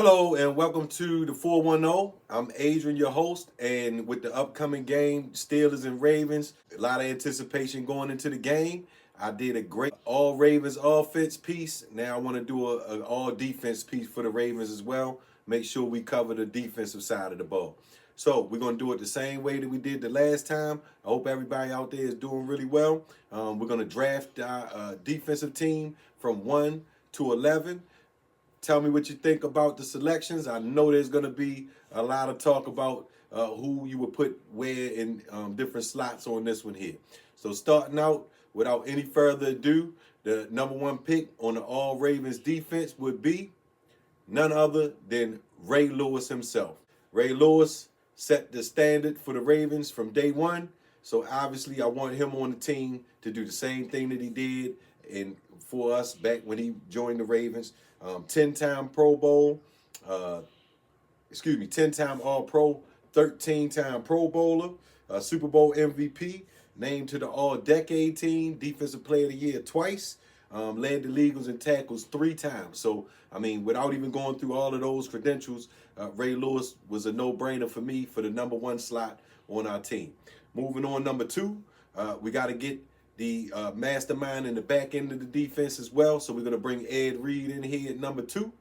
Hello and welcome to the 410. I'm Adrian, your host, and with the upcoming game, Steelers and Ravens, a lot of anticipation going into the game. I did a great all Ravens offense piece. Now I want to do an all defense piece for the Ravens as well. Make sure we cover the defensive side of the ball. So we're going to do it the same way that we did the last time. I hope everybody out there is doing really well. We're going to draft our defensive team from 1 to 11. Tell me what you think about the selections. I know there's going to be a lot of talk about who you would put where in different slots on this one here. So starting out, without any further ado, the number one pick on the All Ravens defense would be none other than Ray Lewis himself. Ray Lewis set the standard for the Ravens from day one. So obviously I want him on the team to do the same thing that he did for us back when he joined the Ravens. 10-time Pro Bowl, 10-time All-Pro, 13-time Pro Bowler, Super Bowl MVP, named to the All-Decade team, Defensive Player of the Year twice, led the league in tackles 3 times. So, I mean, without even going through all of those credentials, Ray Lewis was a no-brainer for me for the number 1 slot on our team. Moving on, number 2, we got to get the mastermind in the back end of the defense as well. So we're going to bring Ed Reed in here at number 2,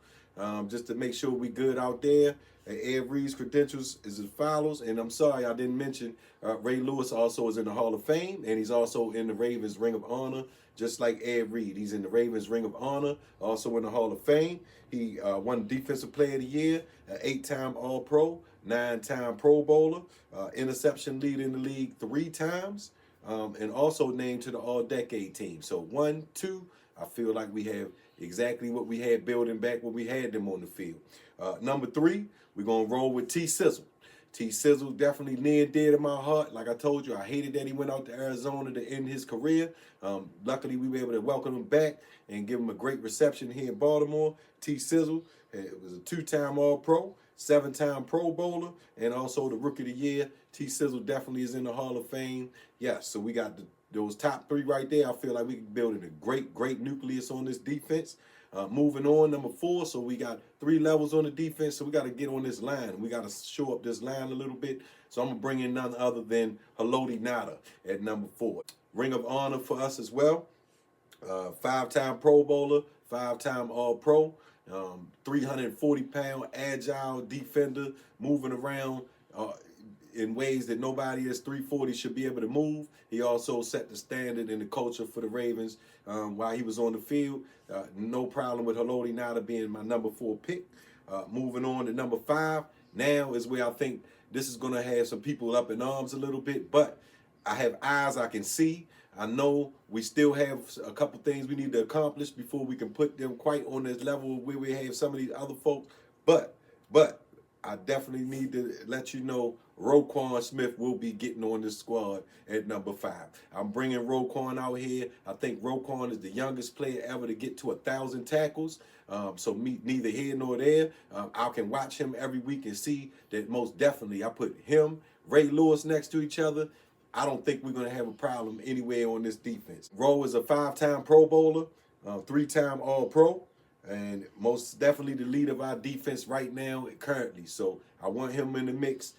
just to make sure we good out there. Ed Reed's credentials is as follows. And I'm sorry I didn't mention Ray Lewis also is in the Hall of Fame, and he's also in the Ravens Ring of Honor, just like Ed Reed. He's in the Ravens Ring of Honor, also in the Hall of Fame. He won Defensive Player of the Year, 8-time All-Pro, 9-time Pro Bowler, interception leader in the league 3 times. And also named to the All-Decade team. So 1, 2, I feel like we have exactly what we had building back when we had them on the field. Number 3, we're going to roll with T. Sizzle. T. Sizzle definitely near and dear to my heart. Like I told you, I hated that he went out to Arizona to end his career. Luckily, we were able to welcome him back and give him a great reception here in Baltimore. T. Sizzle was a 2-time All-Pro, 7-time Pro Bowler, and also the Rookie of the Year. T. Sizzle definitely is in the Hall of Fame. Yes, so we got those top 3 right there. I feel like we can build a great nucleus on this defense. Moving on, number 4. So we got 3 levels on the defense. So we got to get on this line. We got to show up this line a little bit. So I'm going to bring in none other than Haloti Ngata at number 4. Ring of Honor for us as well. 5-time Pro Bowler, 5-time All-Pro. 340-pound agile defender, moving around in ways that nobody that's 340 should be able to move. He also set the standard and the culture for the Ravens while he was on the field. No problem with Haloti Ngata being my number 4 pick. Moving on to number 5. Now is where I think this is going to have some people up in arms a little bit, but I have eyes I can see. I know we still have a couple things we need to accomplish before we can put them quite on this level where we have some of these other folks. But I definitely need to let you know Roquan Smith will be getting on this squad at number 5. I'm bringing Roquan out here. I think Roquan is the youngest player ever to get to 1,000 tackles. So neither here nor there. I can watch him every week and see that most definitely I put him, Ray Lewis next to each other. I don't think we're going to have a problem anywhere on this defense. Rowe is a 5-time Pro Bowler, 3-time All-Pro, and most definitely the lead of our defense right now currently. So I want him in the mix.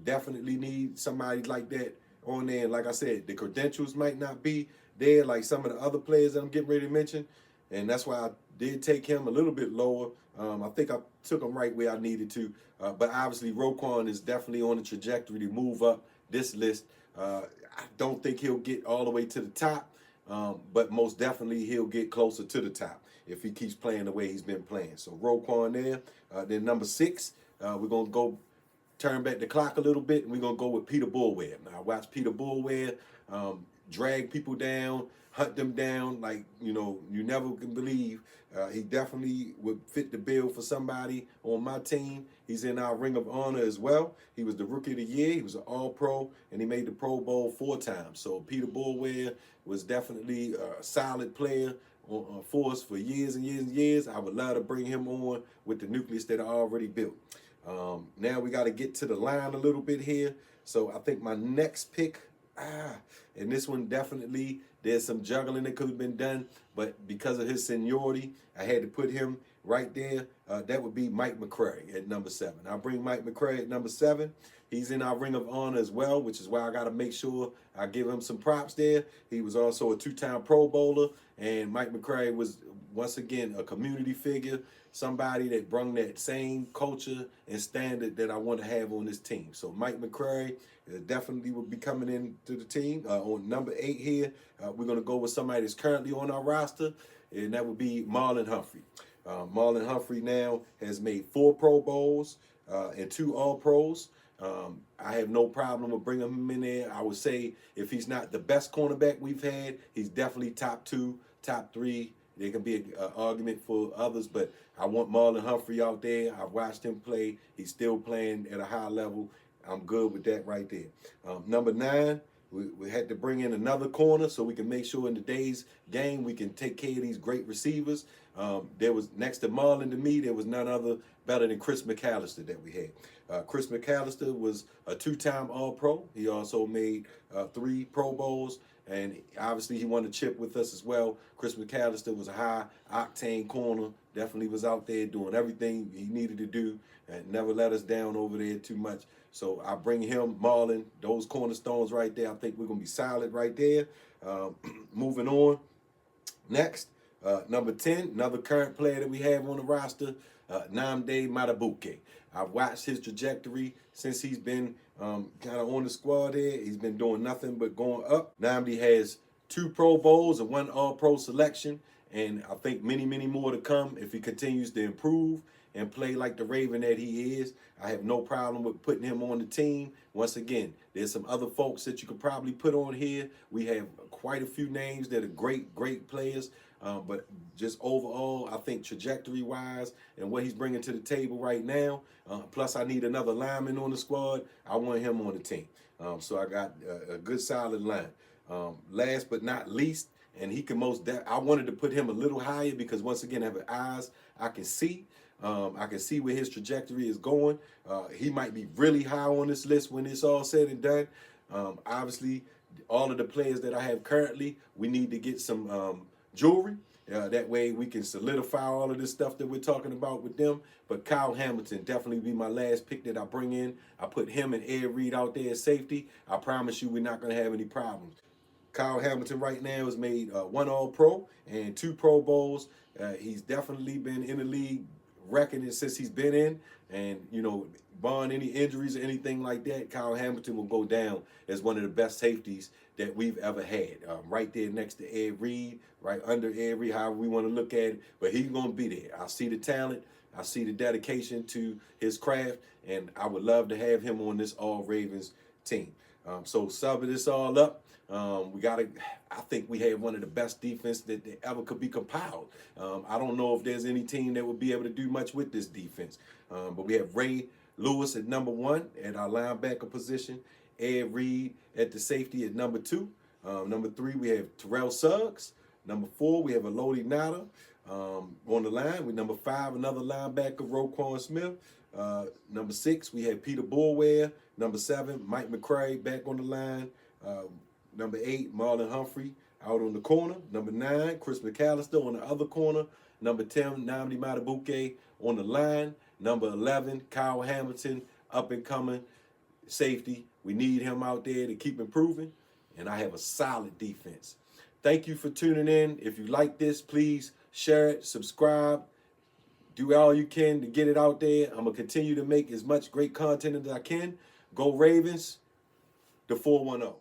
Definitely need somebody like that on there. And like I said, the credentials might not be there like some of the other players that I'm getting ready to mention. And that's why I did take him a little bit lower. I think I took him right where I needed to. But obviously, Roquan is definitely on the trajectory to move up this list. I don't think he'll get all the way to the top, but most definitely he'll get closer to the top if he keeps playing the way he's been playing. So Roquan there. Then number 6, we're going to go turn back the clock a little bit, and we're going to go with Peter Boulware. Now, I watched Peter Boulware drag people down, hunt them down like, you never can believe. He definitely would fit the bill for somebody on my team. He's in our Ring of Honor as well. He was the Rookie of the Year. He was an All-Pro, and he made the Pro Bowl 4 times. So Peter Boulware was definitely a solid player for us for years and years and years. I would love to bring him on with the nucleus that I already built. Now we got to get to the line a little bit here. So I think my next pick, and this one definitely, there's some juggling that could have been done, but because of his seniority, I had to put him right there, that would be Mike McCray at number 7. I'll bring Mike McCray at number 7. He's in our Ring of Honor as well, which is why I got to make sure I give him some props there. He was also a 2-time Pro Bowler, and Mike McCray was, once again, a community figure, somebody that brought that same culture and standard that I want to have on this team. So Mike McCray definitely will be coming into the team. On number 8 here, we're going to go with somebody that's currently on our roster, and that would be Marlon Humphrey. Marlon Humphrey now has made 4 Pro Bowls and 2 All-Pros. I have no problem with bringing him in there. I would say if he's not the best cornerback we've had, he's definitely top 2, top 3. There can be an argument for others, but I want Marlon Humphrey out there. I've watched him play. He's still playing at a high level. I'm good with that right there. Number 9, we had to bring in another corner so we can make sure in today's game we can take care of these great receivers. There was, next to Marlon, to me, there was none other better than Chris McAlister that we had. Chris McAlister was a 2-time All-Pro. He also made 3 Pro Bowls, and obviously he won a chip with us as well. Chris McAlister was a high-octane corner, definitely was out there doing everything he needed to do and never let us down over there too much. So I bring him, Marlon, those cornerstones right there. I think we're going to be solid right there. Moving on. Next, number 10, another current player that we have on the roster, Nnamdi Madubuike. I've watched his trajectory since he's been kind of on the squad here. He's been doing nothing but going up. Nnamdi has 2 Pro Bowls and 1 All-Pro selection, and I think many, many more to come if he continues to improve and play like the Raven that he is. I have no problem with putting him on the team. Once again, there's some other folks that you could probably put on here. We have quite a few names that are great, great players. But just overall, I think trajectory-wise and what he's bringing to the table right now, plus I need another lineman on the squad, I want him on the team. So I got a good solid line. Last but not least, and he can I wanted to put him a little higher because once again, I have eyes I can see. I can see where his trajectory is going. He might be really high on this list when it's all said and done. Obviously, all of the players that I have currently, we need to get some jewelry. That way we can solidify all of this stuff that we're talking about with them. But Kyle Hamilton definitely be my last pick that I bring in. I put him and Ed Reed out there as safety. I promise you we're not going to have any problems. Kyle Hamilton right now has made 1 All-Pro and 2 Pro Bowls. He's definitely been in the league reckoning since he's been in, and you know, barring any injuries or anything like that, Kyle Hamilton will go down as one of the best safeties that we've ever had. Right there next to Ed Reed, right under Ed Reed, however we want to look at it, but he's going to be there. I see the talent, I see the dedication to his craft, and I would love to have him on this All Ravens team. So summing this all up, I think we have one of the best defense that ever could be compiled. I don't know if there's any team that would be able to do much with this defense. But we have Ray Lewis at number 1 at our linebacker position. Ed Reed at the safety at number 2. Number 3, we have Terrell Suggs. Number 4, we have Elodie Nada on the line. With number 5, another linebacker, Roquan Smith. Number 6, we have Peter Boulware. Number 7, Mike McCray back on the line. Number 8, Marlon Humphrey out on the corner. Number 9, Chris McAlister on the other corner. Number 10, Nnamdi Madubuike on the line. Number 11, Kyle Hamilton, up and coming safety. We need him out there to keep improving. And I have a solid defense. Thank you for tuning in. If you like this, please share it, subscribe, do all you can to get it out there. I'm going to continue to make as much great content as I can. Go Ravens, the 410.